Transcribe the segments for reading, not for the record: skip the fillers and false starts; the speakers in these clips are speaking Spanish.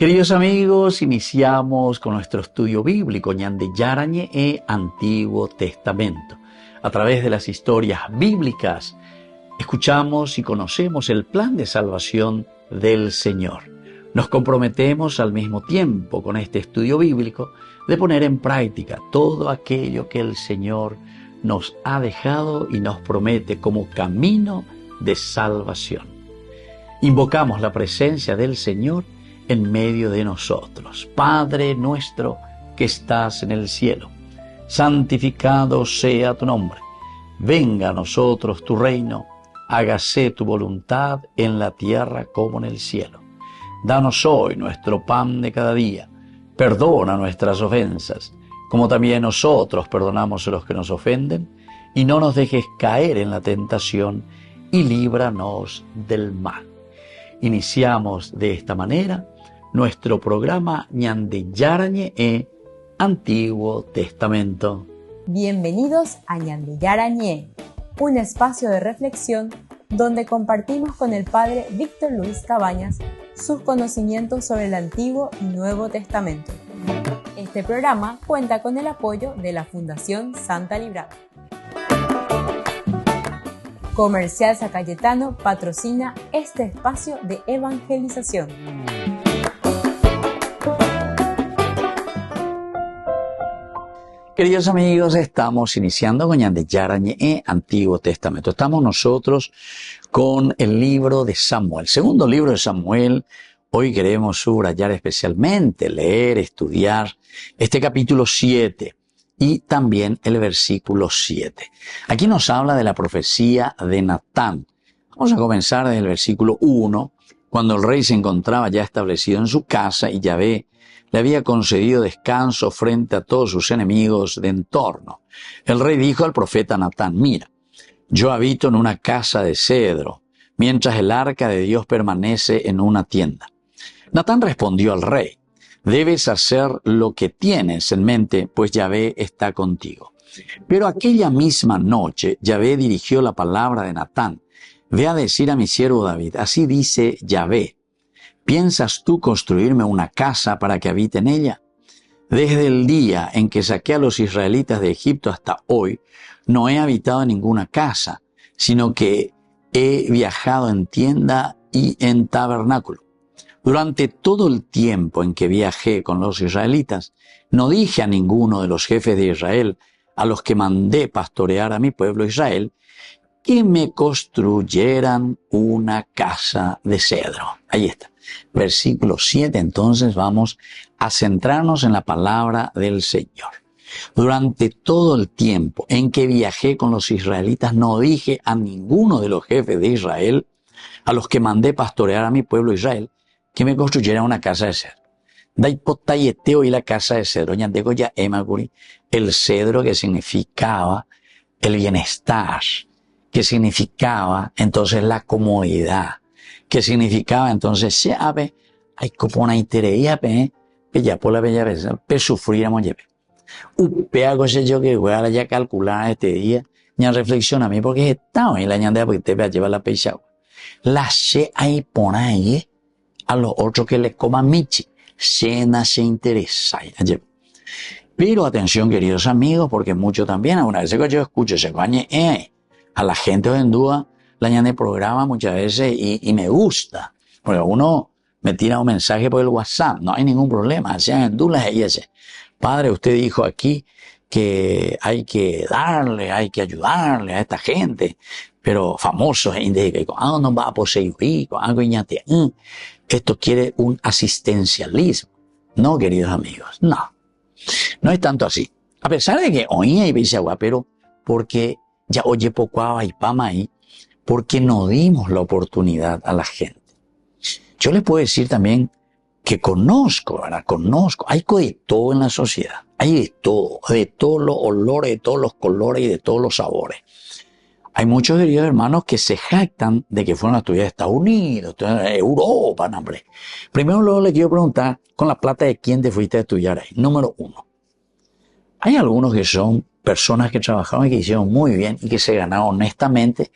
Queridos amigos, iniciamos con nuestro estudio bíblico Ñande Yarañe e Antiguo Testamento. A través de las historias bíblicas, escuchamos y conocemos el plan de salvación del Señor. Nos comprometemos al mismo tiempo con este estudio bíblico de poner en práctica todo aquello que el Señor nos ha dejado y nos promete como camino de salvación. Invocamos la presencia del Señor en medio de nosotros. Padre nuestro que estás en el cielo, santificado sea tu nombre. Venga a nosotros tu reino, hágase tu voluntad en la tierra como en el cielo. Danos hoy nuestro pan de cada día. Perdona nuestras ofensas, como también nosotros perdonamos a los que nos ofenden, y no nos dejes caer en la tentación, y líbranos del mal. Iniciamos de esta manera nuestro programa Ñande Yarañe e Antiguo Testamento. Bienvenidos a Ñande Yarañe, un espacio de reflexión donde compartimos con el Padre Víctor Luis Cabañas sus conocimientos sobre el Antiguo y Nuevo Testamento. Este programa cuenta con el apoyo de la Fundación Santa Librada. Comercial San Cayetano patrocina este espacio de evangelización. Queridos amigos, estamos iniciando con Ñande Yarañe e Antiguo Testamento. Estamos nosotros con el libro de Samuel, segundo libro de Samuel. Hoy queremos subrayar especialmente, leer, estudiar este capítulo 7 y también el versículo 7. Aquí nos habla de la profecía de Natán. Vamos a comenzar desde el versículo 1, cuando el rey se encontraba ya establecido en su casa y Yahvé le había concedido descanso frente a todos sus enemigos de entorno. El rey dijo al profeta Natán: mira, yo habito en una casa de cedro, mientras el arca de Dios permanece en una tienda. Natán respondió al rey: debes hacer lo que tienes en mente, pues Yahvé está contigo. Pero aquella misma noche Yahvé dirigió la palabra de Natán: ve a decir a mi siervo David, así dice Yahvé, ¿piensas tú construirme una casa para que habite en ella? Desde el día en que saqué a los israelitas de Egipto hasta hoy, no he habitado en ninguna casa, sino que he viajado en tienda y en tabernáculo. Durante todo el tiempo en que viajé con los israelitas, no dije a ninguno de los jefes de Israel, a los que mandé pastorear a mi pueblo Israel, que me construyeran una casa de cedro. Ahí está. Versículo 7, entonces vamos a centrarnos en la palabra del Señor. Durante todo el tiempo en que viajé con los israelitas, no dije a ninguno de los jefes de Israel, a los que mandé pastorear a mi pueblo Israel, que me construyeran una casa de cedro. Daipotayeteo y la casa de cedro, ñandego ya emaguri, el cedro que significaba el bienestar, que significaba entonces la comodidad, que significaba entonces se ave hay como una itereía pe ya por la bella vez pe sufríamos ya pe upe hago ese yo que voy a ya calcular este día ya reflexiona a mí porque estaba en la ñanda porque te va a llevar la peixa la se hay por ahí a los otros que les coman michi cena se interesa ayer. Pero atención queridos amigos, porque mucho también alguna vez que yo escucho ese coñe a la gente hoy en día la ñande programa muchas veces y me gusta, porque uno me tira un mensaje por el WhatsApp, no hay ningún problema, sean en dulas y ese. Padre, usted dijo aquí que hay que darle, hay que ayudarle a esta gente, pero famosos, no va a poseer, esto quiere un asistencialismo. No, queridos amigos, no es tanto así. A pesar de que oía y dice agua, pero porque ya oye poco y pama ahí, porque no dimos la oportunidad a la gente. Yo les puedo decir también que conozco, hay de todo en la sociedad, hay de todos los olores, de todos los colores y de todos los sabores. Hay muchos queridos hermanos que se jactan de que fueron a estudiar a Estados Unidos, Europa, no, hombre. Primero luego les quiero preguntar, con la plata de quién te fuiste a estudiar ahí. Número 1. Hay algunos que son personas que trabajaron y que hicieron muy bien y que se ganaron honestamente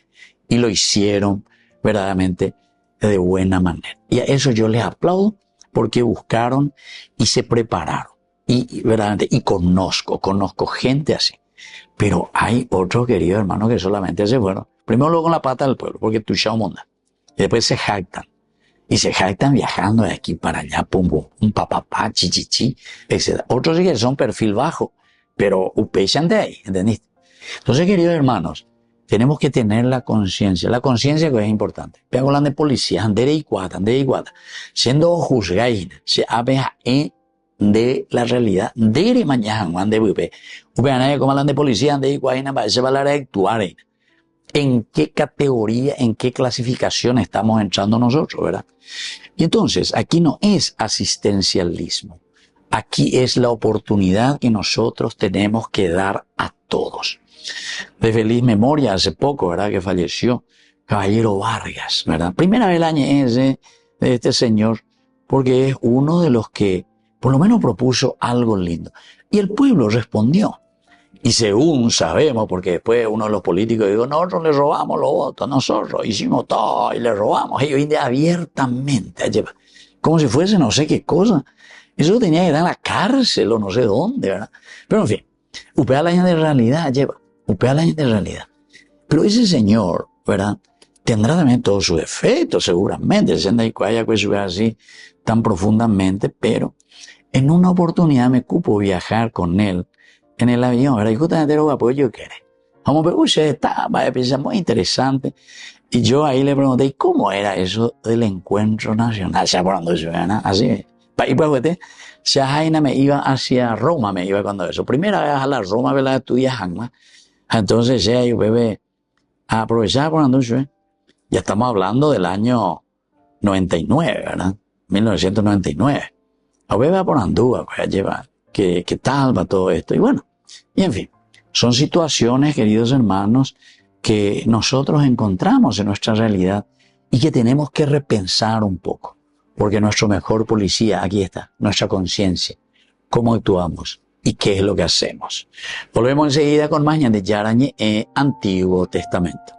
y lo hicieron verdaderamente de buena manera. Y a eso yo les aplaudo porque buscaron y se prepararon. Y verdaderamente, y conozco gente así. Pero hay otros queridos hermanos que solamente se fueron. Primero luego con la pata del pueblo, porque tu monda. Y después se jactan. Y se jactan viajando de aquí para allá, pum, pum, un papapá, chichichi, etc. Otros sí que son perfil bajo, pero upechan de ahí, ¿entendiste? Entonces, queridos hermanos, tenemos que tener la conciencia que es importante. Pero hablando de policía, andere y cuata, siendo juzgáis, se abeja de la realidad, de mañana, de bupe. Upeana como hablan de policía, ande y cuata, se va a actuar. ¿En qué categoría, en qué clasificación estamos entrando nosotros, verdad? Y entonces, aquí no es asistencialismo. Aquí es la oportunidad que nosotros tenemos que dar a todos. De feliz memoria, hace poco, ¿verdad?, que falleció Caballero Vargas, ¿verdad? Primera vez el año ese de este señor, porque es uno de los que por lo menos propuso algo lindo. Y el pueblo respondió. Y según sabemos, porque después uno de los políticos dijo, nosotros le robamos los votos, nosotros hicimos todo y le robamos. Y hoy en día abiertamente, como si fuese no sé qué cosa. Eso tenía que ir a la cárcel o no sé dónde, ¿verdad? Pero en fin, upea la gente de realidad, upea la gente de realidad. Pero ese señor, ¿verdad?, tendrá también todos sus efectos, seguramente, se anda y haya que subir así tan profundamente, pero en una oportunidad me cupo viajar con él en el avión, ¿verdad? Y justamente era lo que yo quería. Vamos a ver, usted está, vaya, piensa muy interesante. Y yo ahí le pregunté, ¿y cómo era eso del encuentro nacional? ¿Se acuerdan de eso, verdad? Así. Y pues, usted, si a Jaina me iba hacia Roma, me iba cuando eso. Primera vez a la Roma, ¿verdad? Estudia Hanma. Entonces, ya yo, bebé, a aprovechar por andar, ya estamos hablando del año 99, ¿verdad? 1999. A bebé por Andúa, pues, lleva, ¿qué tal va todo esto? Y bueno, y en fin, son situaciones, queridos hermanos, que nosotros encontramos en nuestra realidad y que tenemos que repensar un poco. Porque nuestro mejor policía, aquí está, nuestra conciencia, cómo actuamos y qué es lo que hacemos. Volvemos enseguida con más de Yarañe Antiguo Testamento.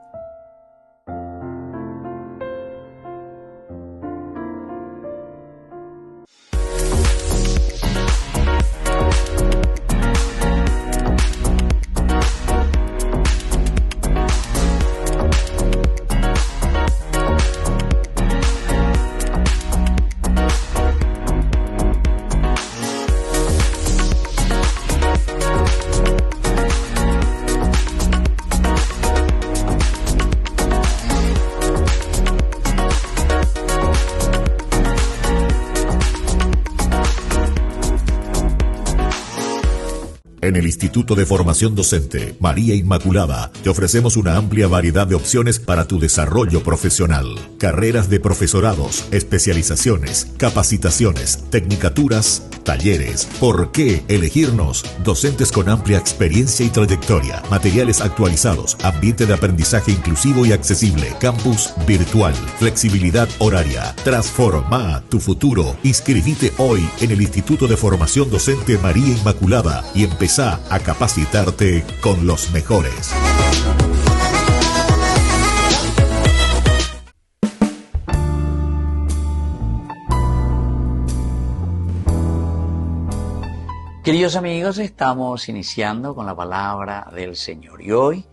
En el Instituto de Formación Docente María Inmaculada te ofrecemos una amplia variedad de opciones para tu desarrollo profesional. Carreras de profesorados, especializaciones, capacitaciones, tecnicaturas, talleres. ¿Por qué elegirnos? Docentes con amplia experiencia y trayectoria, materiales actualizados, ambiente de aprendizaje inclusivo y accesible, campus virtual, flexibilidad horaria. Transforma tu futuro. Inscribite hoy en el Instituto de Formación Docente María Inmaculada y empezá a capacitarte con los mejores. Queridos amigos, estamos iniciando con la palabra del Señor. Y hoy,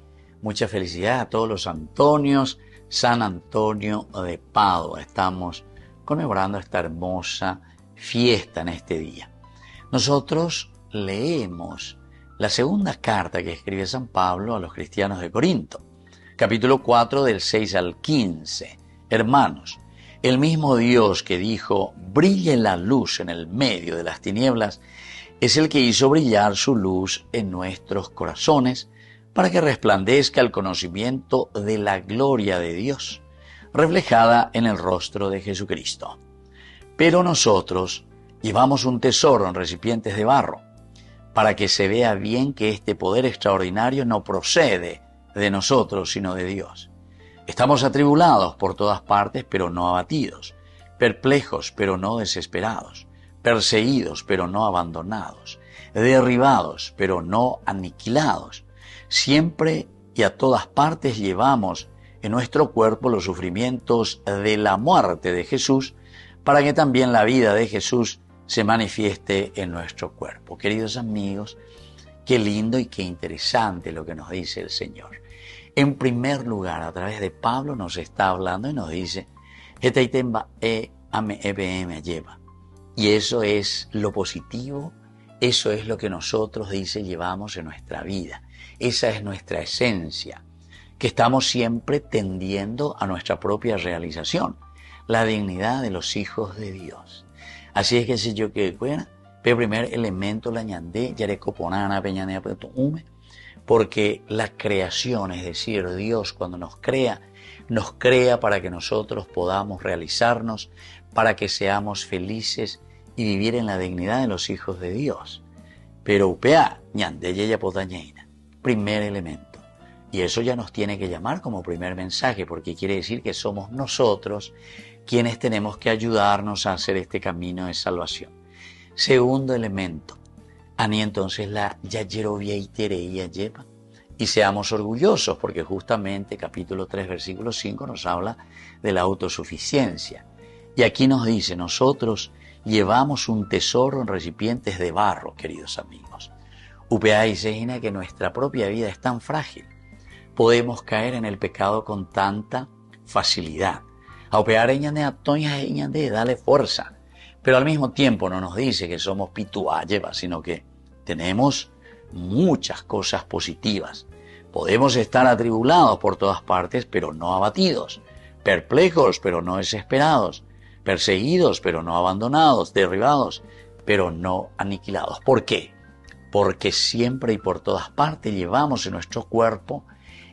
mucha felicidad a todos los Antonios, San Antonio de Padua. Estamos conmemorando esta hermosa fiesta en este día. Nosotros leemos la segunda carta que escribe San Pablo a los cristianos de Corinto, capítulo 4 del 6 al 15. Hermanos, el mismo Dios que dijo, brille la luz en el medio de las tinieblas, es el que hizo brillar su luz en nuestros corazones para que resplandezca el conocimiento de la gloria de Dios, reflejada en el rostro de Jesucristo. Pero nosotros llevamos un tesoro en recipientes de barro, para que se vea bien que este poder extraordinario no procede de nosotros, sino de Dios. Estamos atribulados por todas partes, pero no abatidos, perplejos, pero no desesperados, perseguidos, pero no abandonados, derribados, pero no aniquilados. Siempre y a todas partes llevamos en nuestro cuerpo los sufrimientos de la muerte de Jesús, para que también la vida de Jesús se manifieste en nuestro cuerpo. Queridos amigos, qué lindo y qué interesante lo que nos dice el Señor. En primer lugar, a través de Pablo nos está hablando y nos dice, y eso es lo positivo, eso es lo que nosotros, dice, llevamos en nuestra vida. Esa es nuestra esencia, que estamos siempre tendiendo a nuestra propia realización, la dignidad de los hijos de Dios. Así es que si yo que bueno, el primer elemento la ñandé, yarecoponana, peñanea, porque la creación, es decir, Dios cuando nos crea para que nosotros podamos realizarnos, para que seamos felices y vivir en la dignidad de los hijos de Dios. Pero upea, ñandé, yeya potañeina, primer elemento. Y eso ya nos tiene que llamar como primer mensaje, porque quiere decir que somos nosotros quienes tenemos que ayudarnos a hacer este camino de salvación. Segundo elemento, ani entonces la yayerovia y tereia lleva, y seamos orgullosos, porque justamente capítulo 3, versículo 5 nos habla de la autosuficiencia. Y aquí nos dice, nosotros llevamos un tesoro en recipientes de barro, queridos amigos. Upea y seina que nuestra propia vida es tan frágil. Podemos caer en el pecado con tanta facilidad. A upear de dale fuerza. Pero al mismo tiempo no nos dice que somos pituáyeva, sino que tenemos muchas cosas positivas. Podemos estar atribulados por todas partes, pero no abatidos. Perplejos, pero no desesperados. Perseguidos, pero no abandonados. Derribados, pero no aniquilados. ¿Por qué? Porque siempre y por todas partes llevamos en nuestro cuerpo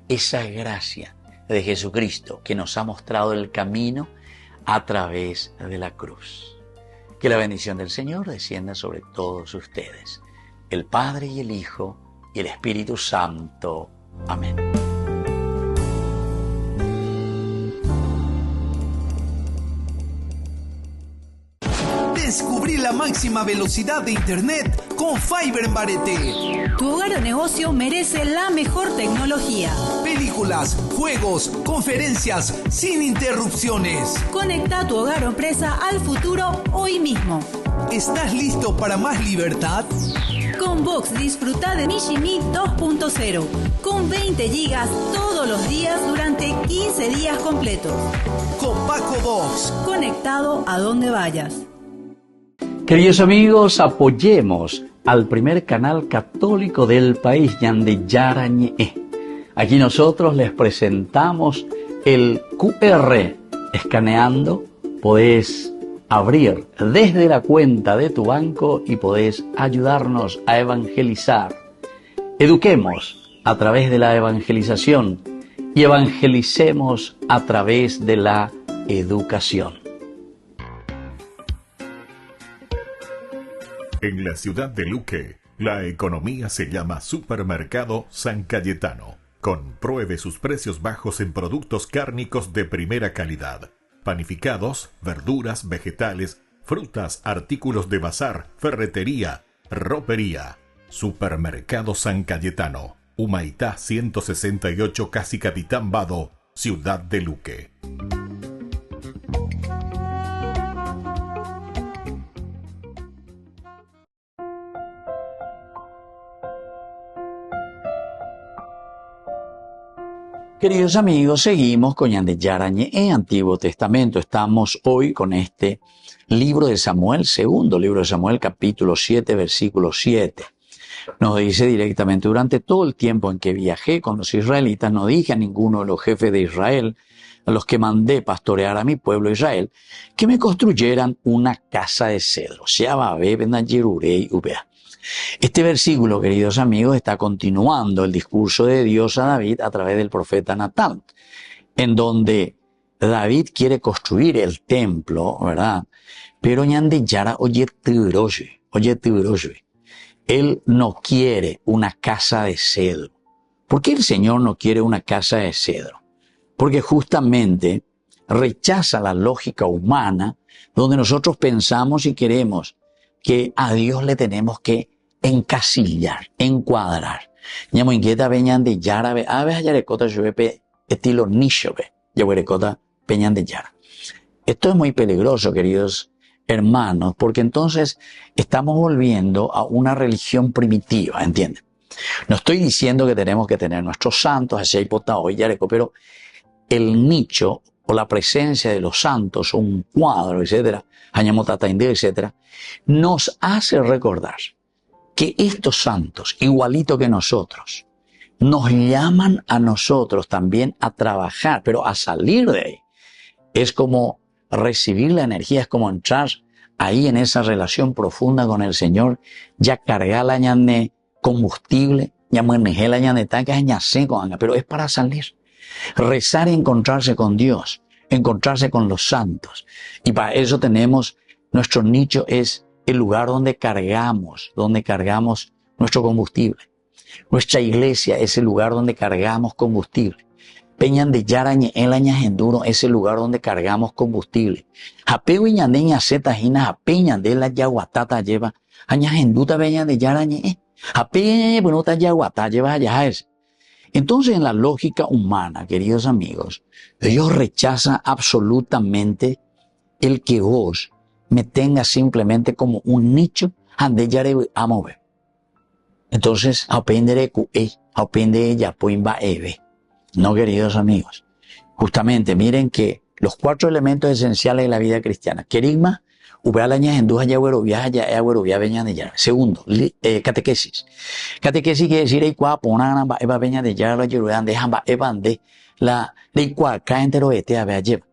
esa gracia de Jesucristo que nos ha mostrado el camino a través de la cruz. Que la bendición del Señor descienda sobre todos ustedes, el Padre y el Hijo y el Espíritu Santo. Amén. Descubrí la máxima velocidad de Internet con Fiber en Barete. Tu hogar o negocio merece la mejor tecnología. Películas, juegos, conferencias, sin interrupciones. Conecta tu hogar o empresa al futuro hoy mismo. ¿Estás listo para más libertad? Con Box disfruta de Mishimi 2.0 con 20 gigas todos los días durante 15 días completos. Copaco Box. Conectado a donde vayas. Queridos amigos, apoyemos al primer canal católico del país, Ñandillara Ñe'e. Aquí nosotros les presentamos el QR. Escaneando, podés abrir desde la cuenta de tu banco y podés ayudarnos a evangelizar. Eduquemos a través de la evangelización y evangelicemos a través de la educación. En la ciudad de Luque, la economía se llama Supermercado San Cayetano. Compruebe sus precios bajos en productos cárnicos de primera calidad. Panificados, verduras, vegetales, frutas, artículos de bazar, ferretería, ropería. Supermercado San Cayetano, Humaitá 168, Casi Capitán Vado, Ciudad de Luque. Queridos amigos, seguimos con Ñandillara Ñe'e, Antiguo Testamento. Estamos hoy con este libro de Samuel, segundo libro de Samuel, capítulo 7, versículo 7. Nos dice directamente, durante todo el tiempo en que viajé con los israelitas, no dije a ninguno de los jefes de Israel, a los que mandé pastorear a mi pueblo Israel, que me construyeran una casa de cedro. Este versículo, queridos amigos, está continuando el discurso de Dios a David a través del profeta Natán, en donde David quiere construir el templo, ¿verdad? Pero Ñandillara él no quiere una casa de cedro. ¿Por qué el Señor no quiere una casa de cedro? Porque justamente rechaza la lógica humana donde nosotros pensamos y queremos que a Dios le tenemos que encasillar, encuadrar. Ñamo inquieta Ñandillara aves ayarecota llueve estilo nishobe, yahuerecota Ñandillara. Esto es muy peligroso, queridos hermanos, porque entonces estamos volviendo a una religión primitiva, ¿entienden? No estoy diciendo que tenemos que tener nuestros santos, así hay potado y yareco, pero el nicho o la presencia de los santos o un cuadro, etcétera, etcétera, nos hace recordar que estos santos, igualito que nosotros, nos llaman a nosotros también a trabajar, pero a salir de ahí. Es como recibir la energía, es como entrar ahí en esa relación profunda con el Señor, ya cargar la ñane combustible, ya manejar la ñane taca, pero es para salir. Rezar y encontrarse con Dios, encontrarse con los santos. Y para eso tenemos, nuestro nicho es el lugar donde cargamos nuestro combustible. Nuestra iglesia es el lugar donde cargamos combustible. Peñan de Yarañe, el Añajenduro, es el lugar donde cargamos combustible. Japeo y ñandeña zeta jina, japeñan de la yaguatata lleva, Añajenduta peñan de Yarañe, japeña penota yaguatata lleva allá es. Entonces, en la lógica humana, queridos amigos, Dios rechaza absolutamente el que vos me tengas simplemente como un nicho ande yare a mover. Entonces, aprender ya poimba eve. No, queridos amigos. Justamente, miren que los 4 elementos esenciales de la vida cristiana. Querigma, ubalañas en duja ya viaja veña de ya. Segundo, catequesis. Catequesis quiere decir ay cua ponana ba eva veña de ya la yerudan de jamba evan de la de cua ca entero este a lleva.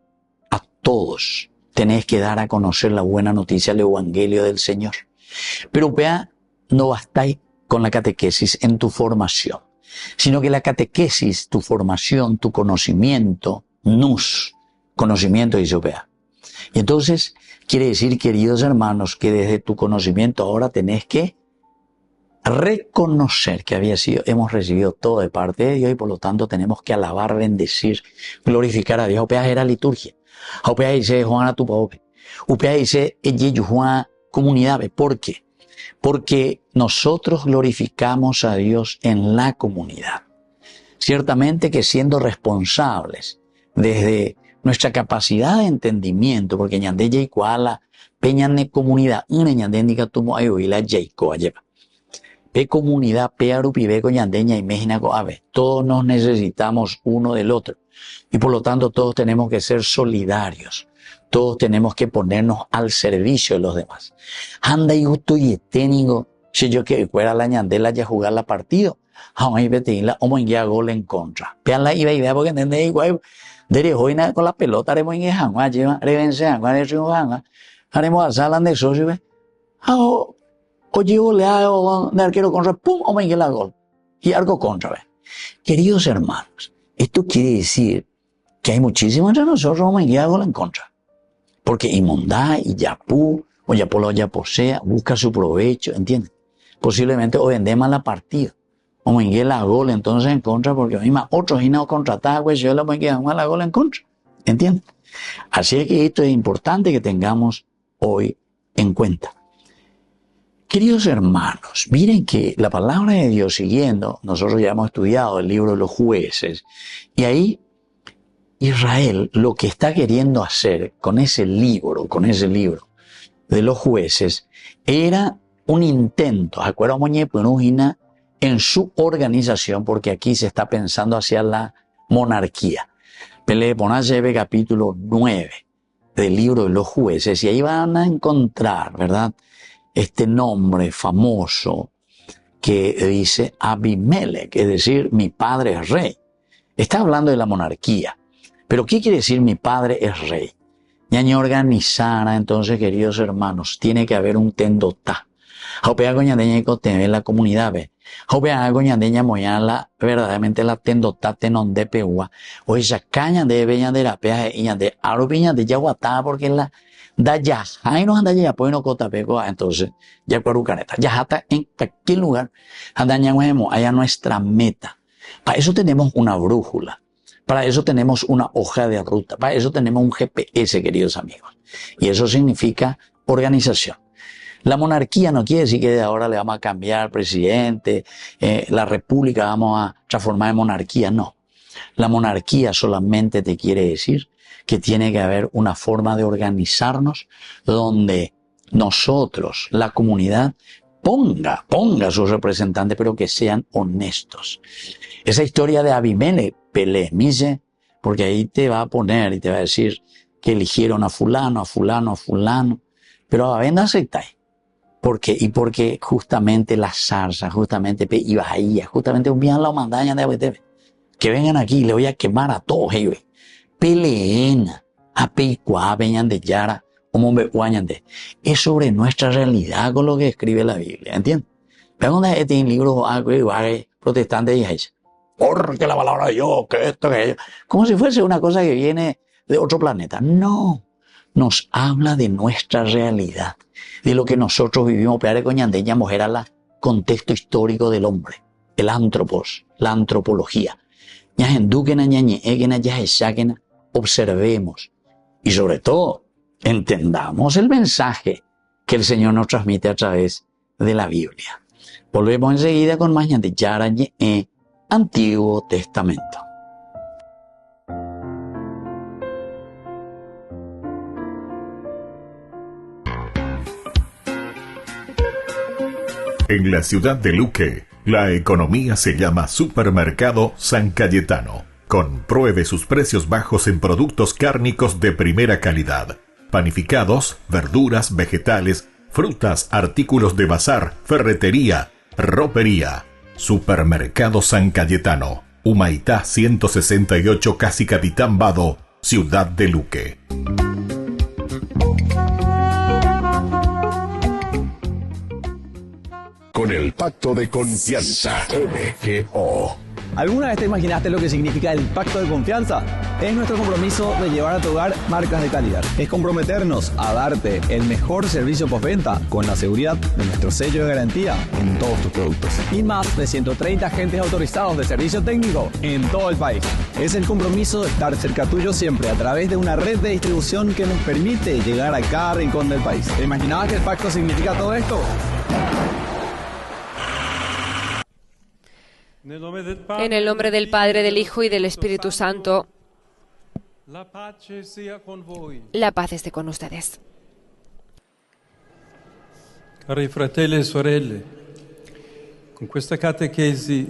A todos tenés que dar a conocer la buena noticia del evangelio del Señor. Pero vea, no bastáis con la catequesis en tu formación, sino que la catequesis, tu formación, tu conocimiento, conocimiento dice vea. Y entonces quiere decir, queridos hermanos, que desde tu conocimiento ahora tenés que reconocer que hemos recibido todo de parte de Dios y por lo tanto tenemos que alabar, bendecir, glorificar a Dios. Opea era liturgia. Opea dice Juan a tu pobre. Opea dice Juan comunidad. ¿Por qué? Porque nosotros glorificamos a Dios en la comunidad. Ciertamente que siendo responsables desde nuestra capacidad de entendimiento, porque ñande yeikuala, peñane comunidad, una ñande indica tumo ayuila yeiko lleva. Pe comunidad, pe arupibe con ñandeña y mejinaco ave. Todos nos necesitamos uno del otro. Y por lo tanto todos tenemos que ser solidarios. Todos tenemos que ponernos al servicio de los demás. Anda y justo y eténigo, si yo que fuera la ñandela ya jugar la partido, aún hay betinla, o moinguea gol en contra. Vean la iba porque entendé igual. Dere hoy nada con la pelota, haremos en Hangua, lleva, revense Hangua, haremos a salan de socio, o llevo le hago de arquero contra, pum, o moinguea la gol. Y algo contra, ve. Queridos hermanos, esto quiere decir que hay muchísimos entre nosotros o moinguea gol en contra. Porque inmundá y yapú, o yapolo o yaposea, busca su provecho, ¿entienden? Posiblemente o vendemos la partida. O moinguea la gol entonces en contra, porque misma otros y no contratados, pues yo la moinguea la gol en contra. ¿Entienden? Así es que esto es importante que tengamos hoy en cuenta. Queridos hermanos, miren que la palabra de Dios siguiendo, nosotros ya hemos estudiado el libro de los jueces, y ahí Israel lo que está queriendo hacer con ese libro de los jueces, era un intento, en su organización, porque aquí se está pensando hacia la monarquía. Peleponasebe capítulo 9 del libro de los jueces, y ahí van a encontrar, ¿verdad?, este nombre famoso que dice Abimelech, es decir, mi padre es rey. Está hablando de la monarquía. Pero ¿qué quiere decir mi padre es rey? Ñaña organizara, entonces, queridos hermanos, tiene que haber un tendotá. Jopea goñandeña y cote en la comunidad, ve. Jopea goñandeña moyala, verdaderamente la tendotá tenon de peua. O esa caña de beña de la pea y de arupiña de yaguatá, porque la da ya, ahí no anda ya, pues no cota pego, entonces, ya cuarucaneta. Ya hasta en cualquier lugar, andaña allá nuestra meta. Para eso tenemos una brújula. Para eso tenemos una hoja de ruta, para eso tenemos un GPS, queridos amigos. Y eso significa organización. La monarquía no quiere decir que de ahora le vamos a cambiar al presidente, la república vamos a transformar en monarquía, no. La monarquía solamente te quiere decir que tiene que haber una forma de organizarnos donde nosotros, la comunidad, ponga a sus representantes, pero que sean honestos. Esa historia de Abimelech, Pelemice, porque ahí te va a poner y te va a decir que eligieron a fulano, pero a ver, no aceptáis. ¿Por qué? Y porque justamente la zarza, justamente Ibaía, justamente un bien la mandaña de ABTV. Que vengan aquí, le voy a quemar a todos ellos. Peleen, a Peicua, veñan de Yara, es sobre nuestra realidad con lo que escribe la Biblia, ¿entiendes? Vean cuando este libro protestante y dice, porque la palabra de Dios, que esto, que aquello. Como si fuese una cosa que viene de otro planeta. No, nos habla de nuestra realidad, de lo que nosotros vivimos. Peare coñandeñamos era el contexto histórico del hombre, el antropos, la antropología. Observemos y sobre todo entendamos el mensaje que el Señor nos transmite a través de la Biblia. Volvemos enseguida con más de Yarañe Antiguo Testamento. En la ciudad de Luque, la economía se llama Supermercado San Cayetano. Compruebe sus precios bajos en productos cárnicos de primera calidad. Panificados, verduras, vegetales, frutas, artículos de bazar, ferretería, ropería. Supermercado San Cayetano, Humaitá 168, Casi Capitán Vado, Ciudad de Luque. Con el pacto de confianza MGO. ¿Alguna vez te imaginaste lo que significa el pacto de confianza? Es nuestro compromiso de llevar a tu hogar marcas de calidad. Es comprometernos a darte el mejor servicio postventa con la seguridad de nuestro sello de garantía en todos tus productos. Y más de 130 agentes autorizados de servicio técnico en todo el país. Es el compromiso de estar cerca tuyo siempre a través de una red de distribución que nos permite llegar a cada rincón del país. ¿Te imaginabas que el pacto significa todo esto? En el nombre del Padre, del Hijo y del Espíritu Santo, la paz esté con ustedes.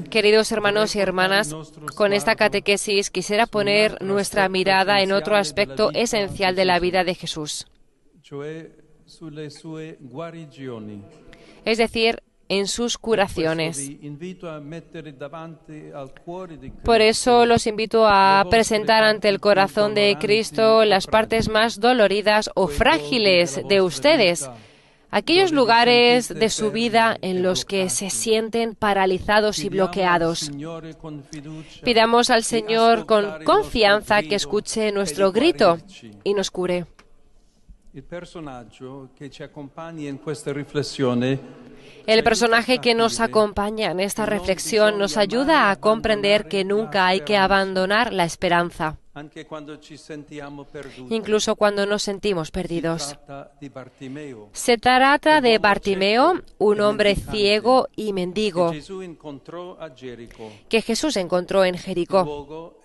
Queridos hermanos y hermanas, con esta catequesis quisiera poner nuestra mirada en otro aspecto esencial de la vida de Jesús. Es decir, en sus curaciones. Por eso los invito a presentar ante el corazón de Cristo las partes más doloridas o frágiles de ustedes, aquellos lugares de su vida en los que se sienten paralizados y bloqueados. Pidamos al Señor con confianza que escuche nuestro grito y nos cure. El personaje que nos acompaña en esta reflexión nos ayuda a comprender que nunca hay que abandonar la esperanza, incluso cuando nos sentimos perdidos. Se trata de Bartimeo, un hombre ciego y mendigo, que Jesús encontró en Jericó.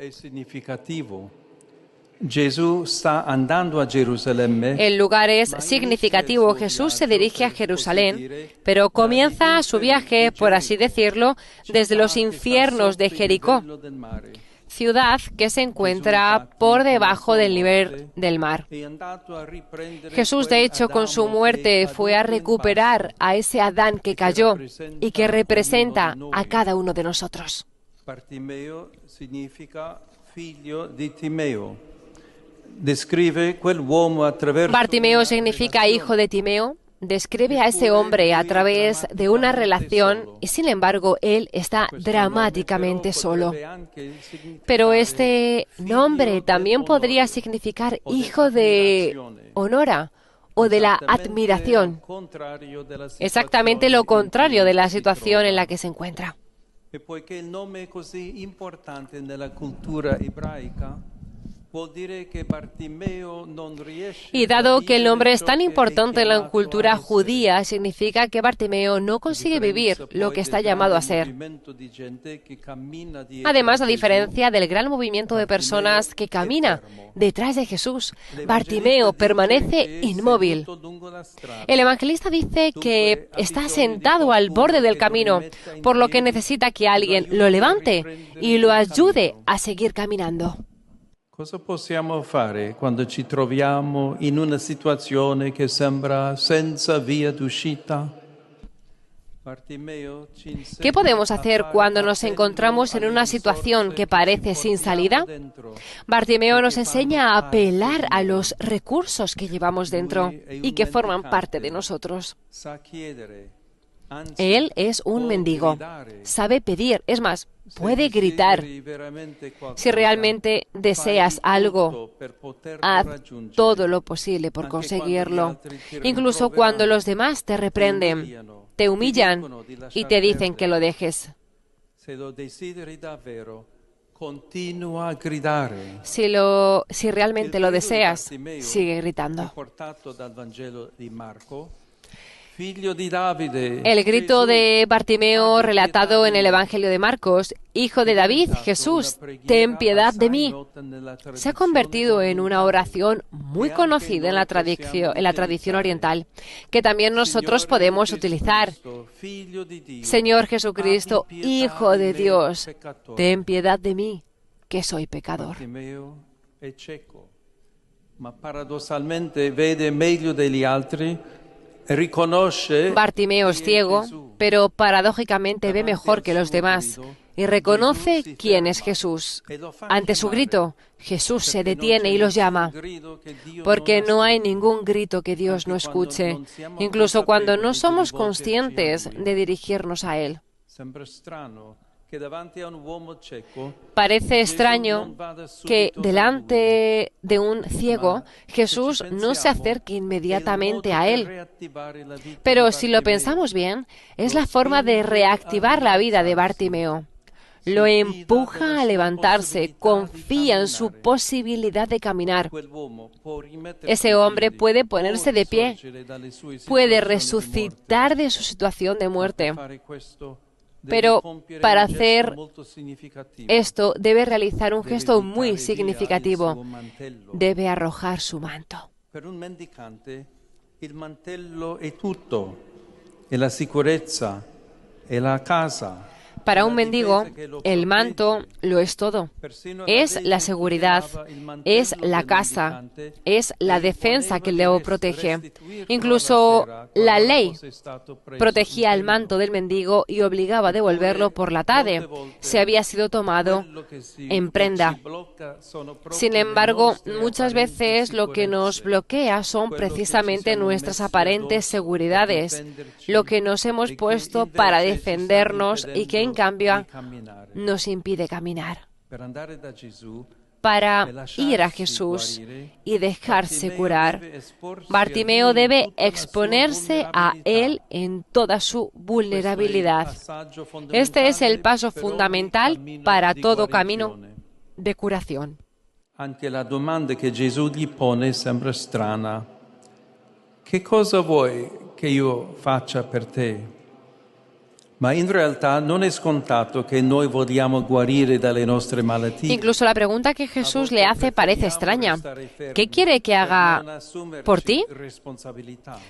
El lugar es significativo. Jesús se dirige a Jerusalén, pero comienza su viaje, por así decirlo, desde los infiernos de Jericó, ciudad que se encuentra por debajo del nivel del mar. Jesús, de hecho, con su muerte fue a recuperar a ese Adán que cayó y que representa a cada uno de nosotros. Bartimeo significa figlio di Timeo. Bartimeo significa hijo de Timeo. Describe a ese hombre a través de una relación y, sin embargo, él está dramáticamente solo. Pero este nombre también podría significar hijo de honora o de la admiración. Exactamente lo contrario de la situación en la que se encuentra. Y dado que el nombre es tan importante en la cultura judía, significa que Bartimeo no consigue vivir lo que está llamado a ser. Además, a diferencia del gran movimiento de personas que camina detrás de Jesús, Bartimeo permanece inmóvil. El evangelista dice que está sentado al borde del camino, por lo que necesita que alguien lo levante y lo ayude a seguir caminando. Cosa possiamo fare quando ci troviamo in una situazione che sembra senza via d'uscita? ¿Qué podemos hacer cuando nos encontramos en una situación que parece sin salida? Bartimeo nos enseña a apelar a los recursos que llevamos dentro y que forman parte de nosotros. Él es un mendigo, sabe pedir, es más, puede gritar. Si realmente deseas algo, haz todo lo posible por conseguirlo, incluso cuando los demás te reprenden, te humillan y te dicen que lo dejes. Si realmente lo deseas, sigue gritando. El grito de Bartimeo relatado en el Evangelio de Marcos, Hijo de David, Jesús, ten piedad de mí, se ha convertido en una oración muy conocida en la tradición oriental, que también nosotros podemos utilizar. Señor Jesucristo, Hijo de Dios, ten piedad de mí, que soy pecador. Bartimeo es ciego, pero paradójicamente ve mejor que los demás y reconoce quién es Jesús. Ante su grito, Jesús se detiene y los llama, porque no hay ningún grito que Dios no escuche, incluso cuando no somos conscientes de dirigirnos a Él. Parece extraño que delante de un ciego Jesús no se acerque inmediatamente a él. Pero si lo pensamos bien, es la forma de reactivar la vida de Bartimeo. Lo empuja a levantarse, confía en su posibilidad de caminar. Ese hombre puede ponerse de pie, puede resucitar de su situación de muerte. Pero para hacer esto debe realizar un gesto muy significativo. Debe arrojar su manto. Per un mendicante il mantello è tutto, è la sicurezza, è la casa. Para un mendigo, el manto lo es todo. Es la seguridad, es la casa, es la defensa que le protege. Incluso la ley protegía el manto del mendigo y obligaba a devolverlo por la tarde, si había sido tomado en prenda. Sin embargo, muchas veces lo que nos bloquea son precisamente nuestras aparentes seguridades, lo que nos hemos puesto para defendernos y que en cambio nos impide caminar. Para ir a Jesús y dejarse curar, Bartimeo debe exponerse a Él en toda su vulnerabilidad. Este es el paso fundamental para todo camino de curación. Anche la domanda che Gesù gli pone sembra strana. Che cosa vuoi che io faccia per te? Ma in realtà non è scontato che noi vogliamo guarire dalle nostre malattie. Incluso la pregunta que Jesús le hace parece extraña. ¿Qué quiere que haga por ti?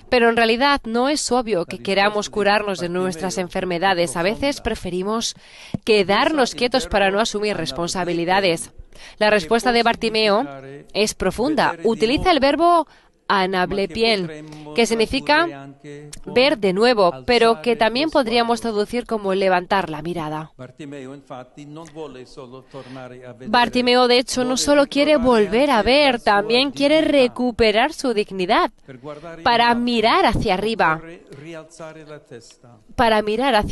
Pero en realidad no es obvio que queramos curarnos de nuestras enfermedades. A veces preferimos quedarnos quietos para no asumir responsabilidades. La respuesta de Bartimeo es profunda. Utiliza el verbo anablepien, que significa ver de nuevo, pero que también podríamos traducir como levantar la mirada. Bartimeo, de hecho, no solo quiere volver a ver, también quiere recuperar su dignidad. Para mirar hacia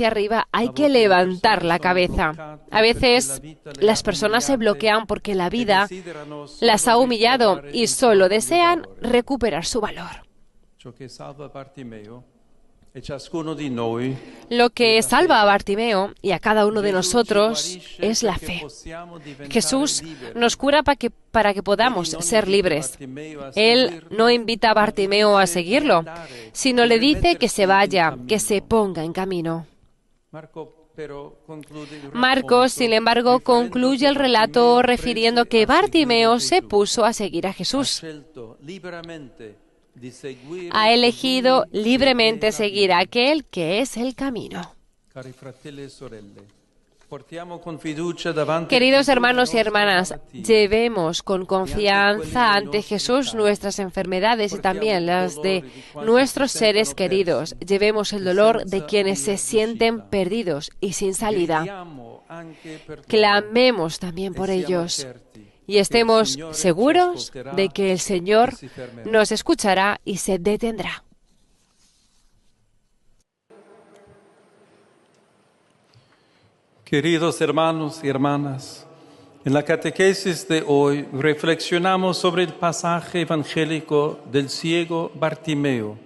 arriba, hay que levantar la cabeza. A veces las personas se bloquean porque la vida las ha humillado y solo desean recuperar su valor. Lo que salva a Bartimeo y a cada uno de nosotros es la fe. Jesús nos cura para que podamos ser libres. Él no invita a Bartimeo a seguirlo, sino le dice que se vaya, que se ponga en camino. Marcos, sin embargo, concluye el relato refiriendo que Bartimeo se puso a seguir a Jesús. Ha elegido libremente seguir a aquel que es el camino. Queridos hermanos y hermanas, llevemos con confianza ante Jesús nuestras enfermedades y también las de nuestros seres queridos. Llevemos el dolor de quienes se sienten perdidos y sin salida. Clamemos también por ellos y estemos seguros de que el Señor nos escuchará y se detendrá. Queridos hermanos y hermanas, en la catequesis de hoy reflexionamos sobre el pasaje evangélico del ciego Bartimeo,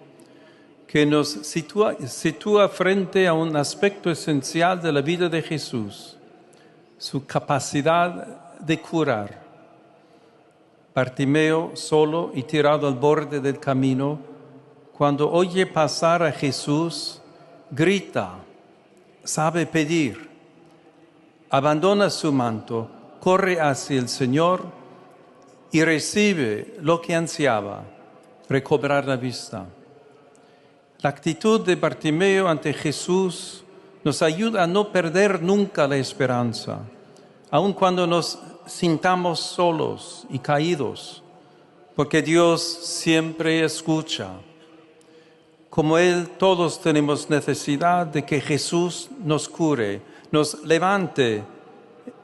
que nos sitúa frente a un aspecto esencial de la vida de Jesús, su capacidad de curar. Bartimeo, solo y tirado al borde del camino, cuando oye pasar a Jesús, grita, sabe pedir. Abandona su manto, corre hacia el Señor y recibe lo que ansiaba, recobrar la vista. La actitud de Bartimeo ante Jesús nos ayuda a no perder nunca la esperanza, aun cuando nos sintamos solos y caídos, porque Dios siempre escucha. Como Él, todos tenemos necesidad de que Jesús nos cure, nos levante,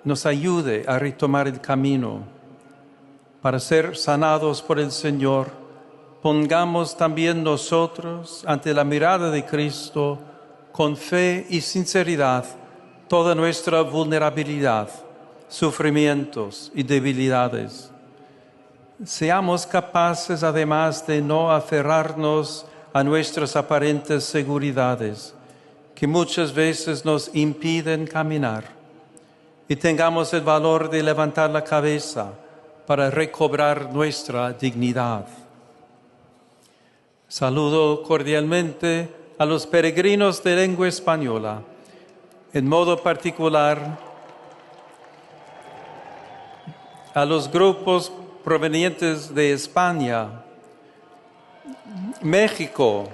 nos ayude a retomar el camino. Para ser sanados por el Señor, pongamos también nosotros ante la mirada de Cristo, con fe y sinceridad, toda nuestra vulnerabilidad, sufrimientos y debilidades. Seamos capaces además de no aferrarnos a nuestras aparentes seguridades, que muchas veces nos impiden caminar, y tengamos el valor de levantar la cabeza para recobrar nuestra dignidad. Saludo cordialmente a los peregrinos de lengua española, en modo particular a los grupos provenientes de España, México,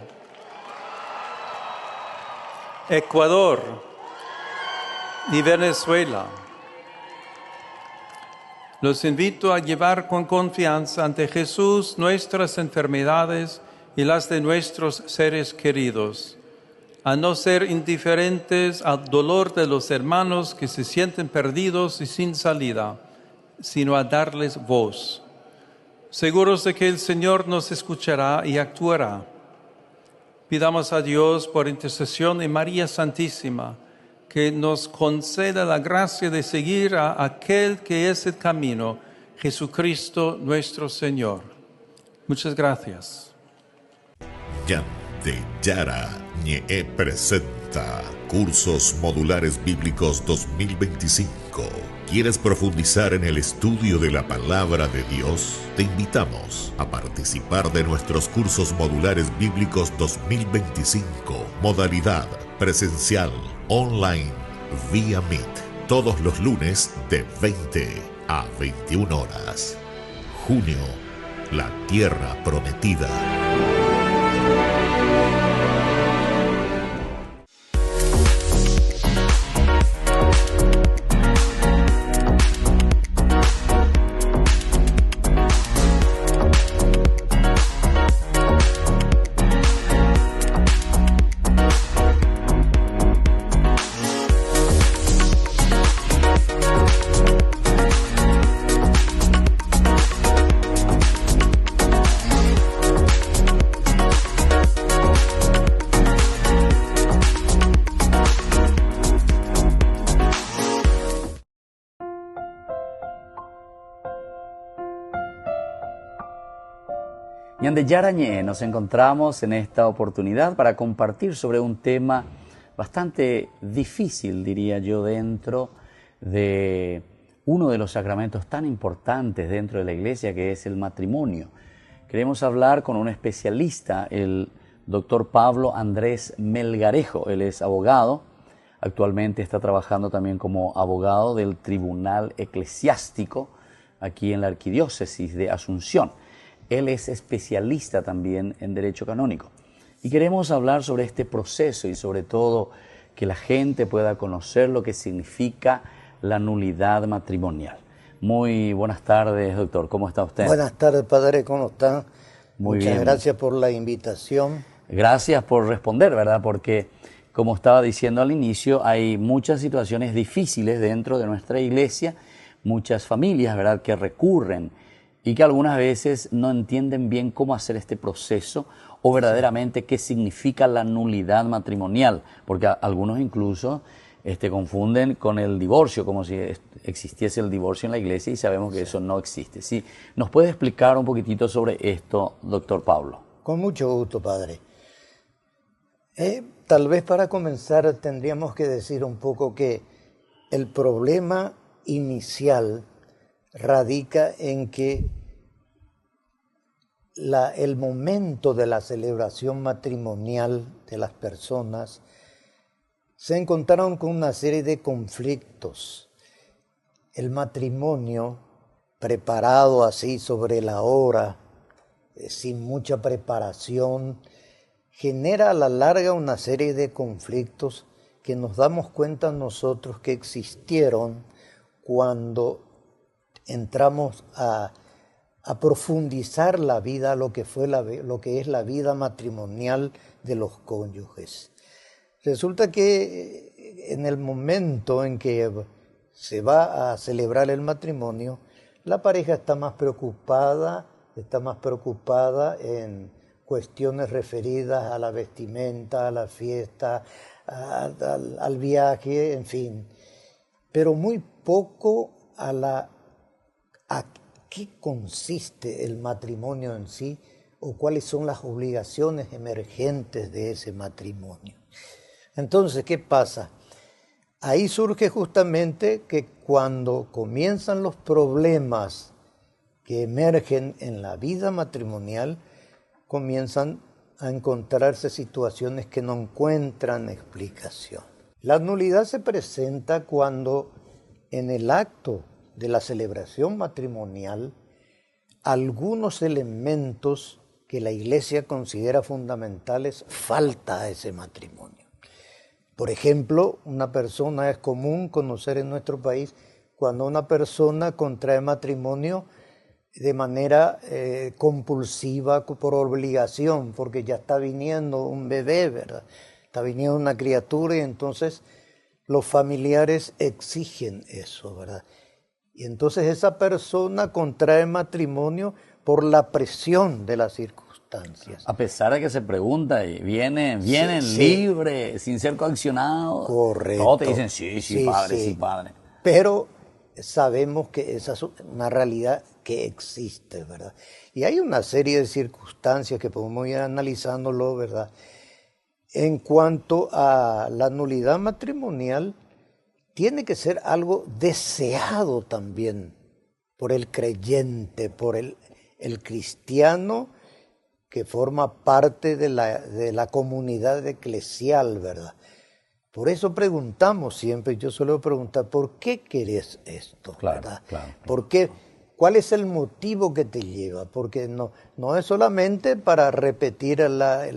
Ecuador y Venezuela. Los invito a llevar con confianza ante Jesús nuestras enfermedades y las de nuestros seres queridos, a no ser indiferentes al dolor de los hermanos que se sienten perdidos y sin salida, sino a darles voz, seguros de que el Señor nos escuchará y actuará. Pidamos a Dios, por intercesión de María Santísima, que nos conceda la gracia de seguir a aquel que es el camino, Jesucristo nuestro Señor. Muchas gracias. Yara Ñe presenta Cursos Modulares Bíblicos 2025. ¿Quieres profundizar en el estudio de la Palabra de Dios? Te invitamos a participar de nuestros Cursos Modulares Bíblicos 2025. Modalidad presencial, online, vía Meet. Todos los lunes de 20 a 21 horas. Junio, la Tierra Prometida. Ñandeyara Ñe, nos encontramos en esta oportunidad para compartir sobre un tema bastante difícil, diría yo, dentro de uno de los sacramentos tan importantes dentro de la Iglesia, que es el matrimonio. Queremos hablar con un especialista, el doctor Pablo Andrés Melgarejo. Él es abogado, actualmente está trabajando también como abogado del Tribunal Eclesiástico aquí en la Arquidiócesis de Asunción. Él es especialista también en Derecho Canónico. Y queremos hablar sobre este proceso y sobre todo que la gente pueda conocer lo que significa la nulidad matrimonial. Muy buenas tardes, doctor. ¿Cómo está usted? Buenas tardes, padre. ¿Cómo está? Muy bien. Muchas gracias por la invitación. Gracias por responder, ¿verdad? Porque, como estaba diciendo al inicio, hay muchas situaciones difíciles dentro de nuestra iglesia, muchas familias, ¿verdad?, que recurren y que algunas veces no entienden bien cómo hacer este proceso o verdaderamente qué significa la nulidad matrimonial, porque algunos incluso confunden con el divorcio, como si existiese el divorcio en la iglesia, y sabemos que eso no existe. ¿Sí? ¿Nos puede explicar un poquitito sobre esto, doctor Pablo? Con mucho gusto, padre. Tal vez para comenzar tendríamos que decir un poco que el problema inicial radica en que el momento de la celebración matrimonial de las personas se encontraron con una serie de conflictos. El matrimonio, preparado así sobre la hora, sin mucha preparación, genera a la larga una serie de conflictos que nos damos cuenta nosotros que existieron cuando entramos a profundizar la vida, lo que es la vida matrimonial de los cónyuges. Resulta que en el momento en que se va a celebrar el matrimonio, la pareja está más preocupada en cuestiones referidas a la vestimenta, a la fiesta, al viaje, en fin, pero muy poco a qué consiste el matrimonio en sí o cuáles son las obligaciones emergentes de ese matrimonio. Entonces, ¿qué pasa? Ahí surge justamente que cuando comienzan los problemas que emergen en la vida matrimonial, comienzan a encontrarse situaciones que no encuentran explicación. La nulidad se presenta cuando en el acto de la celebración matrimonial algunos elementos que la Iglesia considera fundamentales falta a ese matrimonio. Por ejemplo, es común conocer en nuestro país cuando una persona contrae matrimonio de manera compulsiva por obligación, porque ya está viniendo un bebé, ¿verdad? Está viniendo una criatura y entonces los familiares exigen eso, ¿verdad? Y entonces esa persona contrae matrimonio por la presión de las circunstancias. A pesar de que se pregunta y vienen libres, sin ser coaccionados. Correcto. Todos te dicen sí, padre. Pero sabemos que esa es una realidad que existe, ¿verdad? Y hay una serie de circunstancias que podemos ir analizándolo, ¿verdad? En cuanto a la nulidad matrimonial, tiene que ser algo deseado también por el creyente, por el cristiano que forma parte de la comunidad eclesial, ¿verdad? Por eso preguntamos siempre, yo suelo preguntar, ¿por qué querés esto? ¿Verdad? Claro. ¿Por qué? ¿Cuál es el motivo que te lleva? Porque no es solamente para repetir la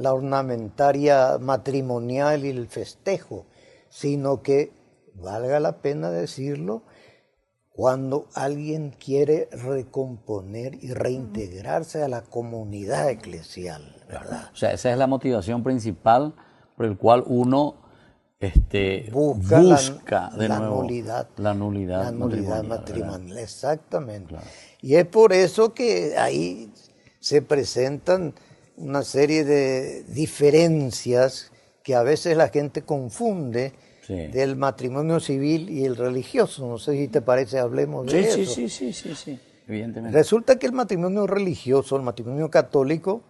ornamentaria matrimonial y el festejo, sino que, valga la pena decirlo, cuando alguien quiere recomponer y reintegrarse a la comunidad eclesial, ¿verdad? O sea, esa es la motivación principal por el cual uno busca de nuevo la nulidad matrimonial. Exactamente. Claro. Y es por eso que ahí se presentan una serie de diferencias que a veces la gente confunde del matrimonio civil y el religioso. No sé si te parece, hablemos de eso. Sí. evidentemente. Resulta que el matrimonio religioso, el matrimonio católico,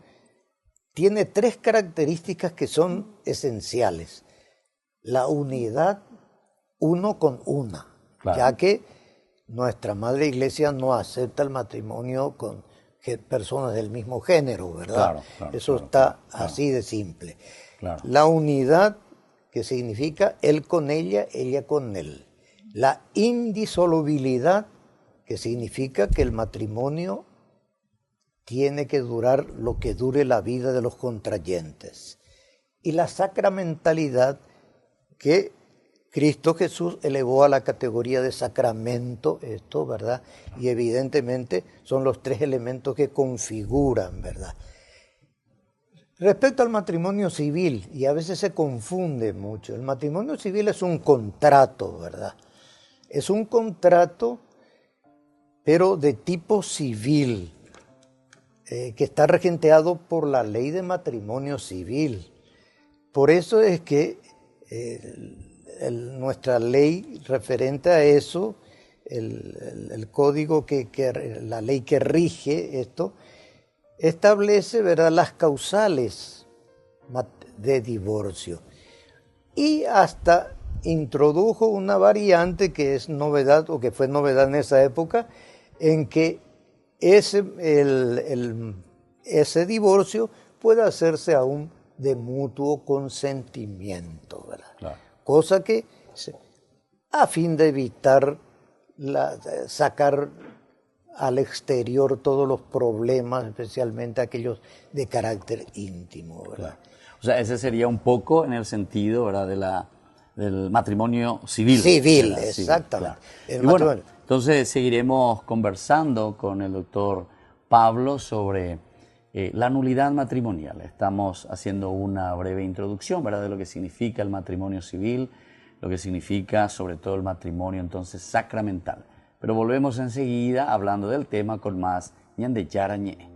tiene 3 características que son esenciales. La unidad uno con una, claro, ya que nuestra Madre Iglesia no acepta el matrimonio con personas del mismo género, ¿verdad? Claro, eso está así de simple. Claro. La unidad, que significa él con ella con él. La indisolubilidad, que significa que el matrimonio tiene que durar lo que dure la vida de los contrayentes. Y la sacramentalidad, que Cristo Jesús elevó a la categoría de sacramento, esto, ¿verdad? Y evidentemente son los 3 elementos que configuran, ¿verdad? Respecto al matrimonio civil, y a veces se confunde mucho, el matrimonio civil es un contrato, ¿verdad? Es un contrato, pero de tipo civil, que está regenteado por la ley de matrimonio civil. Por eso es que nuestra ley referente a eso, el código la ley que rige esto, establece, ¿verdad?, las causales de divorcio. Y hasta introdujo una variante que es novedad, o que fue novedad en esa época, en que ese divorcio puede hacerse aún de mutuo consentimiento, ¿verdad? Claro. Cosa que, a fin de evitar sacar al exterior todos los problemas, especialmente aquellos de carácter íntimo, ¿verdad? Claro. O sea, ese sería un poco en el sentido, ¿verdad?, del matrimonio civil. Civil, exactamente. Claro. Bueno, entonces seguiremos conversando con el doctor Pablo sobre la nulidad matrimonial. Estamos haciendo una breve introducción, ¿verdad?, de lo que significa el matrimonio civil, lo que significa sobre todo el matrimonio entonces sacramental. Pero volvemos enseguida hablando del tema con más Ñande Yarañé.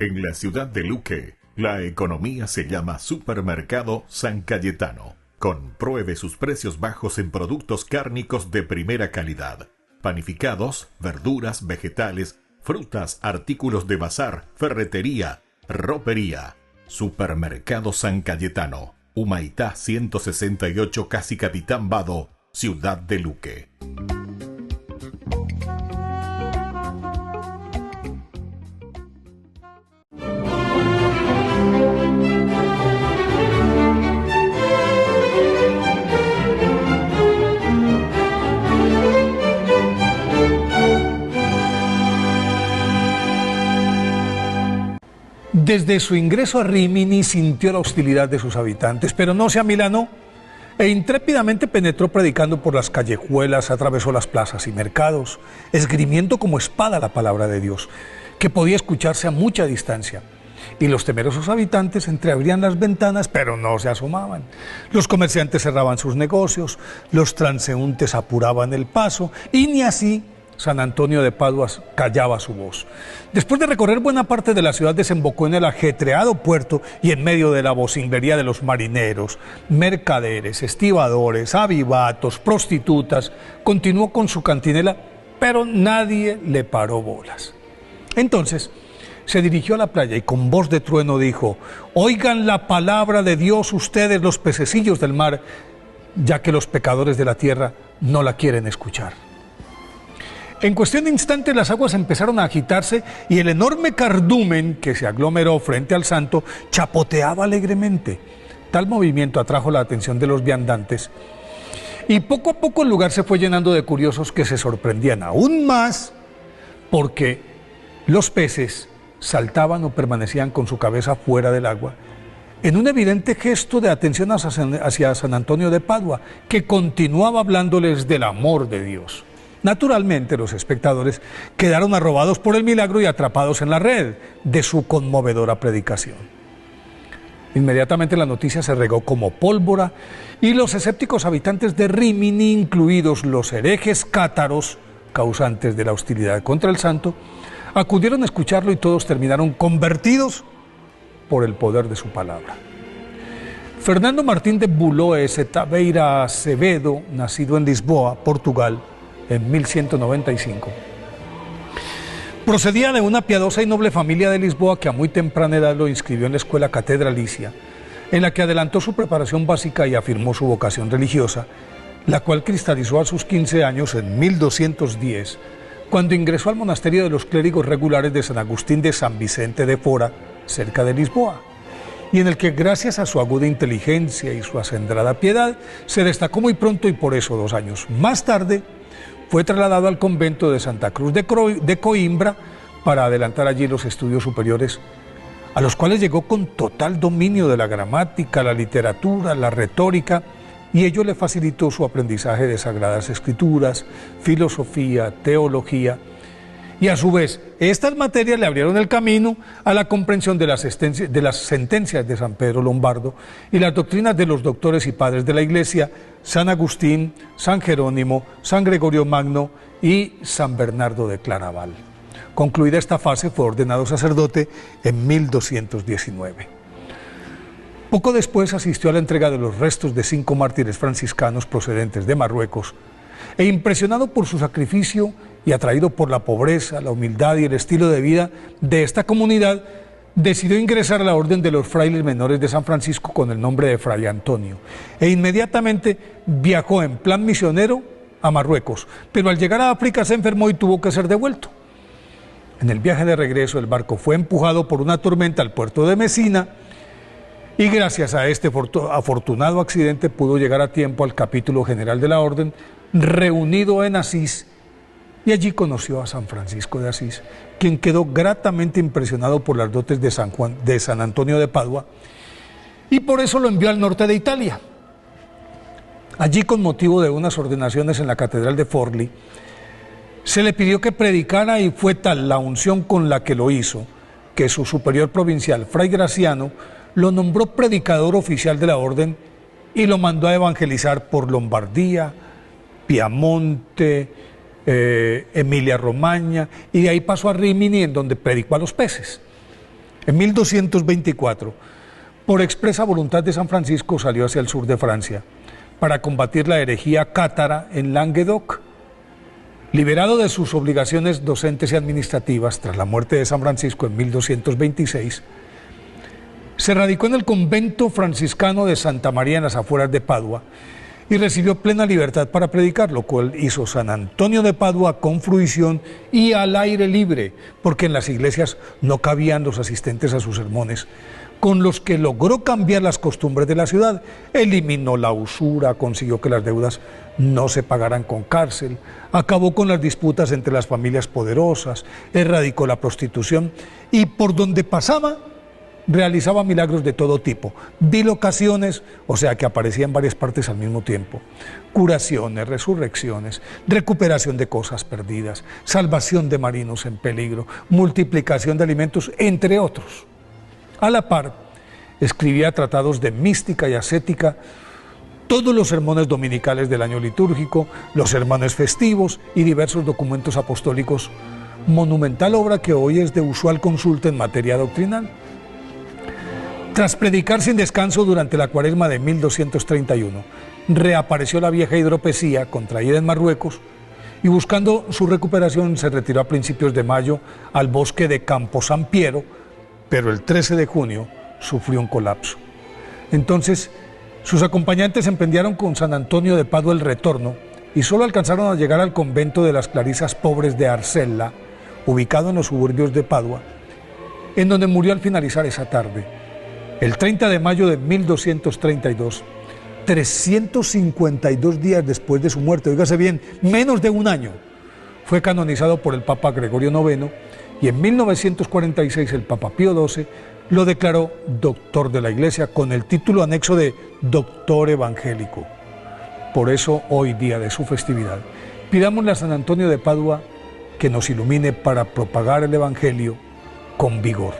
En la ciudad de Luque, la economía se llama Supermercado San Cayetano. Compruebe sus precios bajos en productos cárnicos de primera calidad. Panificados, verduras, vegetales, frutas, artículos de bazar, ferretería, ropería. Supermercado San Cayetano. Humaitá 168, Casi Capitán Vado, ciudad de Luque. Desde su ingreso a Rímini sintió la hostilidad de sus habitantes, pero no se amilanó e intrépidamente penetró predicando por las callejuelas, atravesó las plazas y mercados, esgrimiendo como espada la palabra de Dios, que podía escucharse a mucha distancia. Y los temerosos habitantes entreabrían las ventanas, pero no se asomaban. Los comerciantes cerraban sus negocios, los transeúntes apuraban el paso, y ni así San Antonio de Padua callaba su voz. Después de recorrer buena parte de la ciudad, desembocó en el ajetreado puerto y en medio de la vocinglería de los marineros, mercaderes, estibadores, avivatos, prostitutas, continuó con su cantinela, pero nadie le paró bolas. Entonces se dirigió a la playa y con voz de trueno dijo: «Oigan la palabra de Dios ustedes, los pececillos del mar, ya que los pecadores de la tierra no la quieren escuchar». En cuestión de instantes las aguas empezaron a agitarse y el enorme cardumen que se aglomeró frente al santo chapoteaba alegremente. Tal movimiento atrajo la atención de los viandantes y poco a poco el lugar se fue llenando de curiosos que se sorprendían aún más porque los peces saltaban o permanecían con su cabeza fuera del agua en un evidente gesto de atención hacia San Antonio de Padua, que continuaba hablándoles del amor de Dios. Naturalmente, los espectadores quedaron arrobados por el milagro y atrapados en la red de su conmovedora predicación. Inmediatamente la noticia se regó como pólvora y los escépticos habitantes de Rímini, incluidos los herejes cátaros, causantes de la hostilidad contra el santo, acudieron a escucharlo y todos terminaron convertidos por el poder de su palabra. Fernando Martín de Buloes e Taveira Acevedo, nacido en Lisboa, Portugal, en 1195. Procedía de una piadosa y noble familia de Lisboa que a muy temprana edad lo inscribió en la escuela catedralicia, en la que adelantó su preparación básica y afirmó su vocación religiosa, la cual cristalizó a sus 15 años en 1210, cuando ingresó al monasterio de los clérigos regulares de San Agustín de San Vicente de Fora, cerca de Lisboa, y en el que gracias a su aguda inteligencia y su acendrada piedad se destacó muy pronto, y por eso 2 años más tarde fue trasladado al convento de Santa Cruz de Coimbra para adelantar allí los estudios superiores, a los cuales llegó con total dominio de la gramática, la literatura, la retórica, y ello le facilitó su aprendizaje de sagradas escrituras, filosofía, teología, y a su vez estas materias le abrieron el camino a la comprensión de las sentencias de San Pedro Lombardo y las doctrinas de los doctores y padres de la Iglesia, San Agustín, San Jerónimo, San Gregorio Magno y San Bernardo de Claraval. Concluida esta fase, fue ordenado sacerdote en 1219. Poco después asistió a la entrega de los restos de 5 mártires franciscanos procedentes de Marruecos, e impresionado por su sacrificio y atraído por la pobreza, la humildad y el estilo de vida de esta comunidad, decidió ingresar a la orden de los frailes menores de San Francisco con el nombre de Fray Antonio, e inmediatamente viajó en plan misionero a Marruecos, pero al llegar a África se enfermó y tuvo que ser devuelto. En el viaje de regreso el barco fue empujado por una tormenta al puerto de Mesina, y gracias a este afortunado accidente pudo llegar a tiempo al capítulo general de la orden, reunido en Asís, y allí conoció a San Francisco de Asís, quien quedó gratamente impresionado por las dotes de San Antonio de Padua, y por eso lo envió al norte de Italia. Allí, con motivo de unas ordenaciones en la catedral de Forlì, se le pidió que predicara, y fue tal la unción con la que lo hizo, que su superior provincial, Fray Graciano, lo nombró predicador oficial de la orden y lo mandó a evangelizar por Lombardía, Piamonte, Emilia-Romagna, y de ahí pasó a Rímini, en donde predicó a los peces. En 1224, por expresa voluntad de San Francisco, salió hacia el sur de Francia para combatir la herejía cátara en Languedoc. Liberado de sus obligaciones docentes y administrativas tras la muerte de San Francisco en 1226, se radicó en el convento franciscano de Santa María en las afueras de Padua y recibió plena libertad para predicar, lo cual hizo San Antonio de Padua con fruición y al aire libre, porque en las iglesias no cabían los asistentes a sus sermones, con los que logró cambiar las costumbres de la ciudad. Eliminó la usura, consiguió que las deudas no se pagaran con cárcel, acabó con las disputas entre las familias poderosas, erradicó la prostitución, y por donde pasaba realizaba milagros de todo tipo, bilocaciones, o sea que aparecía en varias partes al mismo tiempo, curaciones, resurrecciones, recuperación de cosas perdidas, salvación de marinos en peligro, multiplicación de alimentos, entre otros. A la par, escribía tratados de mística y ascética, todos los sermones dominicales del año litúrgico, los sermones festivos y diversos documentos apostólicos, monumental obra que hoy es de usual consulta en materia doctrinal. Tras predicar sin descanso durante la cuaresma de 1231, reapareció la vieja hidropesía contraída en Marruecos, y buscando su recuperación se retiró a principios de mayo al bosque de Campo San Piero, pero el 13 de junio sufrió un colapso. Entonces, sus acompañantes emprendieron con San Antonio de Padua el retorno, y solo alcanzaron a llegar al convento de las Clarisas Pobres de Arcella, ubicado en los suburbios de Padua, en donde murió al finalizar esa tarde. El 30 de mayo de 1232, 352 días después de su muerte, óigase bien, menos de un año, fue canonizado por el Papa Gregorio IX, y en 1946 el Papa Pío XII lo declaró doctor de la Iglesia con el título anexo de doctor evangélico. Por eso, hoy día de su festividad, pidámosle a San Antonio de Padua que nos ilumine para propagar el Evangelio con vigor.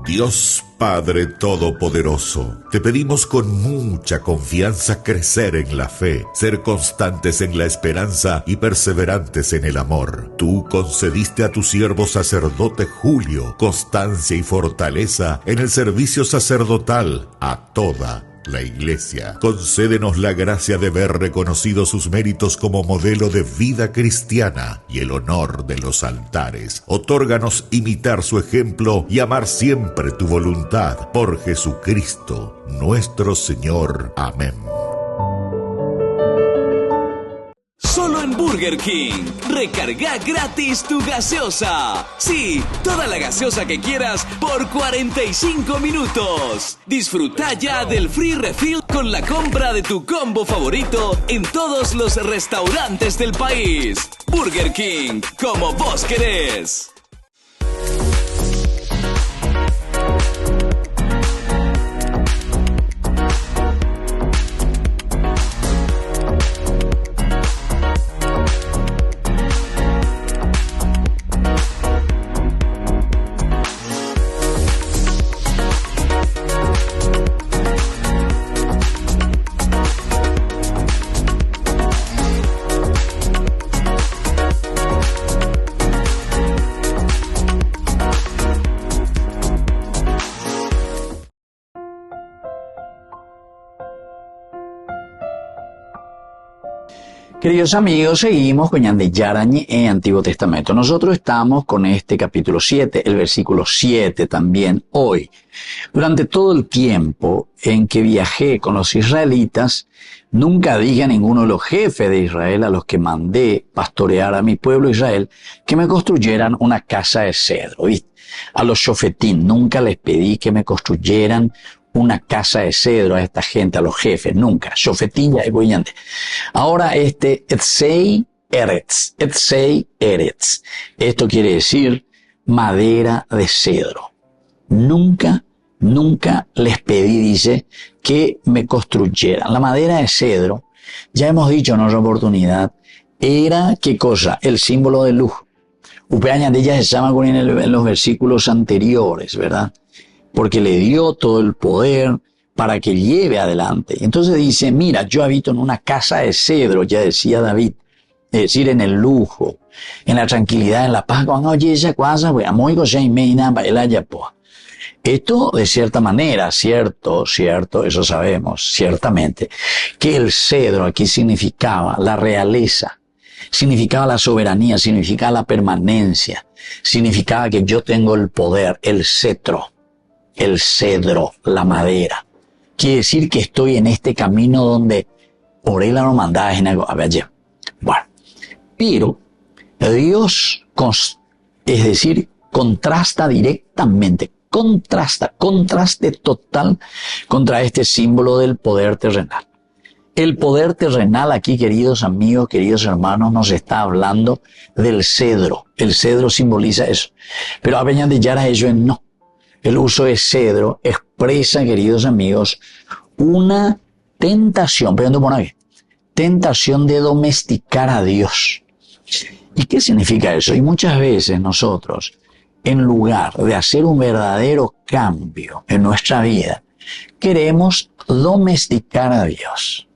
Dios Padre Todopoderoso, te pedimos con mucha confianza crecer en la fe, ser constantes en la esperanza y perseverantes en el amor. Tú concediste a tu siervo sacerdote Julio constancia y fortaleza en el servicio sacerdotal a toda la Iglesia. Concédenos la gracia de ver reconocidos sus méritos como modelo de vida cristiana y el honor de los altares. Otórganos imitar su ejemplo y amar siempre tu voluntad. Por Jesucristo, nuestro Señor. Amén. Solo en Burger King. Recarga gratis tu gaseosa. Sí, toda la gaseosa que quieras por 45 minutos. Disfruta ya del free refill con la compra de tu combo favorito en todos los restaurantes del país. Burger King, como vos querés. Queridos amigos, seguimos con Ñandeyarañe en Antiguo Testamento. Nosotros estamos con este capítulo 7, el versículo 7 también hoy. Durante todo el tiempo en que viajé con los israelitas, nunca dije a ninguno de los jefes de Israel a los que mandé pastorear a mi pueblo Israel que me construyeran una casa de cedro. ¿Viste? A los shofetín nunca les pedí que me construyeran una casa de cedro a esta gente, a los jefes, nunca. Shofetín ya es. Ahora Etsei Eretz. Esto quiere decir madera de cedro. Nunca les pedí, dice, que me construyeran. La madera de cedro, ya hemos dicho en otra oportunidad, era, ¿qué cosa? El símbolo de luz. Upeaña de ella se llama en los versículos anteriores, ¿verdad? Porque le dio todo el poder para que lleve adelante. Entonces dice, mira, yo habito en una casa de cedro, ya decía David, es decir, en el lujo, en la tranquilidad, en la paz. Esto, de cierta manera, cierto, eso sabemos, ciertamente, que el cedro aquí significaba la realeza, significaba la soberanía, significaba la permanencia, significaba que yo tengo el poder, el cetro. El cedro, la madera. Quiere decir que estoy en este camino donde oré la hermandad en algo. Bueno, pero Dios, es decir, contrasta directamente, contraste total contra este símbolo del poder terrenal. El poder terrenal aquí, queridos amigos, queridos hermanos, nos está hablando del cedro. El cedro simboliza eso. Pero a Peña de Yara ellos no. El uso de cedro expresa, queridos amigos, una tentación, tentación de domesticar a Dios. ¿Y qué significa eso? Y muchas veces nosotros, en lugar de hacer un verdadero cambio en nuestra vida, queremos domesticar a Dios.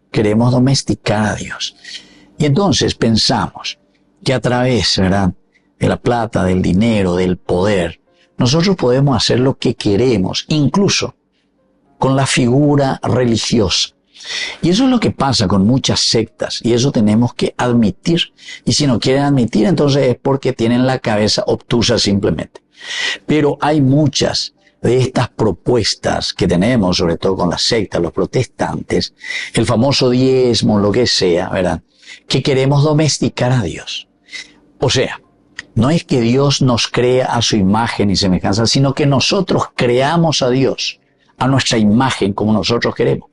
Y entonces pensamos que a través, ¿verdad?, de la plata, del dinero, del poder, nosotros podemos hacer lo que queremos, incluso con la figura religiosa. Y eso es lo que pasa con muchas sectas, y eso tenemos que admitir. Y si no quieren admitir, entonces es porque tienen la cabeza obtusa simplemente. Pero hay muchas de estas propuestas que tenemos, sobre todo con las sectas, los protestantes, el famoso diezmo, lo que sea, ¿verdad?, que queremos domesticar a Dios. O sea, no es que Dios nos crea a su imagen y semejanza, sino que nosotros creamos a Dios a nuestra imagen como nosotros queremos.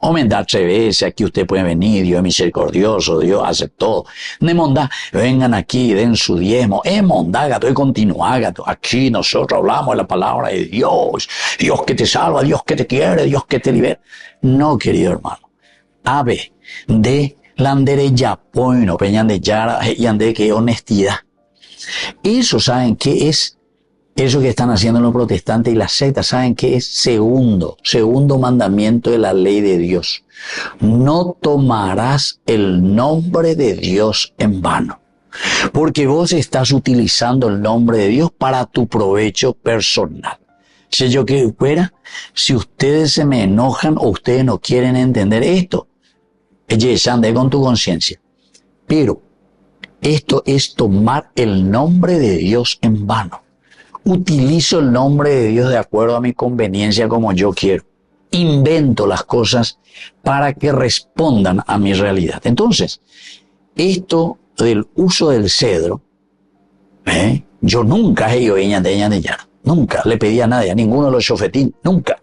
Aumentar 3 veces, aquí usted puede venir, Dios es misericordioso, Dios hace todo. Nemondá, vengan aquí, den su diezmo. Mondá, gato, y continúa, gato. Aquí nosotros hablamos de la palabra de Dios. Dios que te salva, Dios que te quiere, Dios que te libera. No, querido hermano. Ave, de landere yapoino, peñan de yara, y ande que honestidad. Eso, ¿saben qué es? Eso que están haciendo los protestantes y las sectas, ¿saben qué es? Segundo mandamiento de la ley de Dios. No tomarás el nombre de Dios en vano. Porque vos estás utilizando el nombre de Dios para tu provecho personal. Si yo que fuera, si ustedes se me enojan o ustedes no quieren entender esto, ande con tu conciencia. Pero esto es tomar el nombre de Dios en vano. Utilizo el nombre de Dios de acuerdo a mi conveniencia como yo quiero. Invento las cosas para que respondan a mi realidad. Entonces, esto del uso del cedro, yo nunca he ido a Yara. Nunca le pedí a nadie, a ninguno de los chofetín, nunca,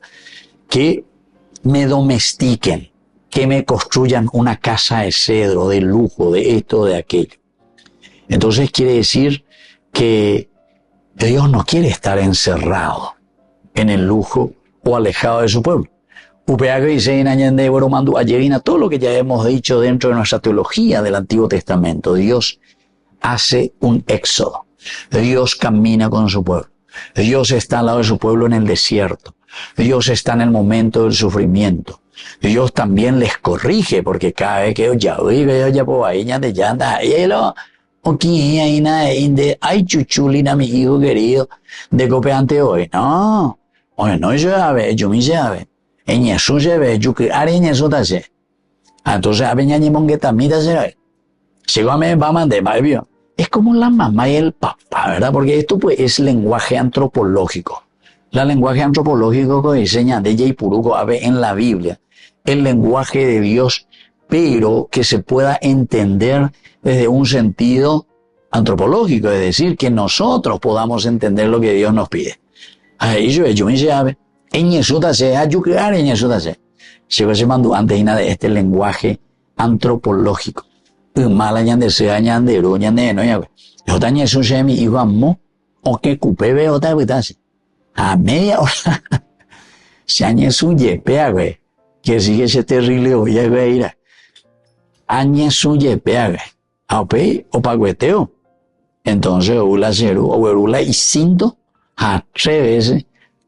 que me domestiquen, que me construyan una casa de cedro, de lujo, de esto, de aquello. Entonces quiere decir que Dios no quiere estar encerrado en el lujo o alejado de su pueblo. Todo lo que ya hemos dicho dentro de nuestra teología del Antiguo Testamento. Dios hace un éxodo. Dios camina con su pueblo. Dios está al lado de su pueblo en el desierto. Dios está en el momento del sufrimiento. Dios también les corrige, porque cada vez que ay chuchulina, mi hijo querido, de copeante hoy. No, oye, no, yo me llave. En eso se ve, yo que haré en eso tache. Entonces, a veña ni mongueta, mira, se ve. Llegó a me va a mandar, vio. Es como la mamá y el papá, ¿verdad? Porque esto pues es lenguaje antropológico. La lenguaje antropológico que enseña de Yaipuruco a ver en la Biblia. El lenguaje de Dios, pero que se pueda entender desde un sentido antropológico, es decir, que nosotros podamos entender lo que Dios nos pide. Ahí yo me llave. En Yesuta se ayucar en Yesuta se. Se mandó antes de este lenguaje antropológico. Mala ñande se ñande ro ñande no ya. Yo tañe su se mi hijo amo o que cupe ve otra vez. A media hora. Se añe su yepea, güey. Que sigue ese terrible oye, güey. Añe su yepea, güey. Ape o pagueteo. Entonces, ula ceru o ula y cinto a 3 veces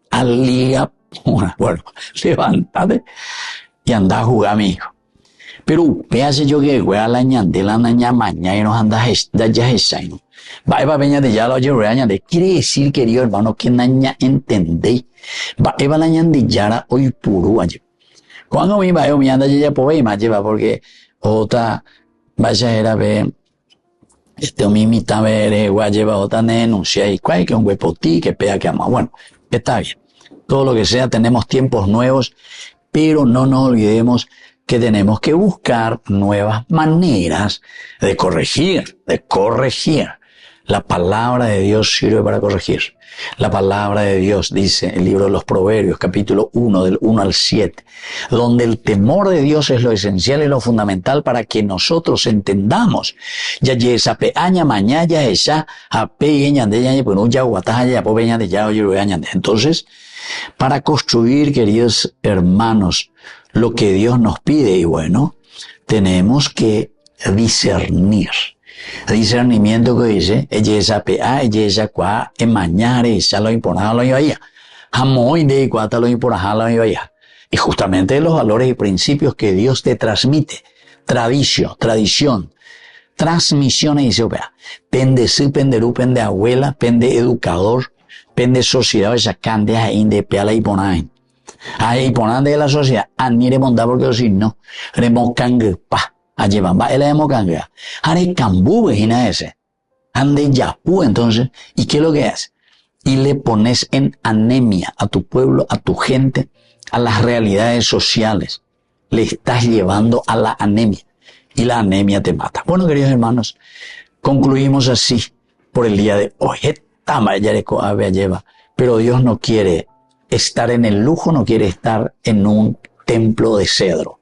al liga. Bueno, levántate y anda a jugar, mi hijo. Pero véase yo que voy a la ñande, la ña mañana y nos anda ya esaino. Va peña de ya lo oye reañade. Quiere decir, querido hermano, que naña entendéis. Va la ñande yara hoy puro allí. Cuando mi va mi anda ya po y más lleva porque otra vaya era ver mi mitad ver lleva otra denuncia y cual que un huepotí que pega que ama. Bueno, está bien. Todo lo que sea, tenemos tiempos nuevos, pero no nos olvidemos que tenemos que buscar nuevas maneras de corregir. La palabra de Dios sirve para corregir. La palabra de Dios dice el libro de los Proverbios, capítulo 1, del 1 al 7, donde el temor de Dios es lo esencial y lo fundamental para que nosotros entendamos. Ya esa peaña mañana esa apeña de ella pues no ya guataja po peña de ya oye añade. Entonces, para construir, queridos hermanos, lo que Dios nos pide, y bueno, tenemos que discernir. Discernimiento que dice, ella pea, ella cuá, mañana, ella lo imponaba, lo iba allá. Jamoy de cuata lo imponaba, lo iba allá. Y justamente los valores y principios que Dios te transmite. Tradición. Transmisiones, dice, opea. Pende sí, penderú, pende abuela, pende educador, pende sociedad, esa cande ahí de pea la iponain. Ahí ponan de la sociedad, ni remontar porque si no, remoncan pa. Allí van, va el democanga. Haré cambú, vejina ese. Ande yapú, entonces. ¿Y qué es lo que hace? Y le pones en anemia a tu pueblo, a tu gente, a las realidades sociales. Le estás llevando a la anemia. Y la anemia te mata. Bueno, queridos hermanos, concluimos así por el día de hoy. Pero Dios no quiere estar en el lujo, no quiere estar en un templo de cedro.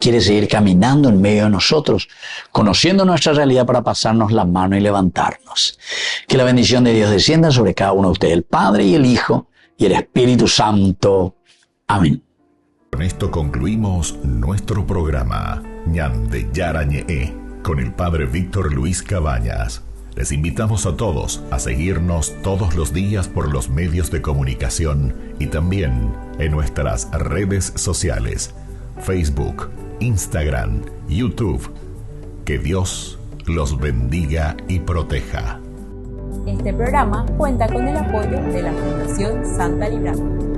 Quiere seguir caminando en medio de nosotros, conociendo nuestra realidad para pasarnos la mano y levantarnos. Que la bendición de Dios descienda sobre cada uno de ustedes, el Padre y el Hijo y el Espíritu Santo. Amén. Con esto concluimos nuestro programa Ñande Yara Ñe con el Padre Víctor Luis Cabañas. Les invitamos a todos a seguirnos todos los días por los medios de comunicación y también en nuestras redes sociales, Facebook, Instagram, YouTube. Que Dios los bendiga y proteja. Este programa cuenta con el apoyo de la Fundación Santa Librada.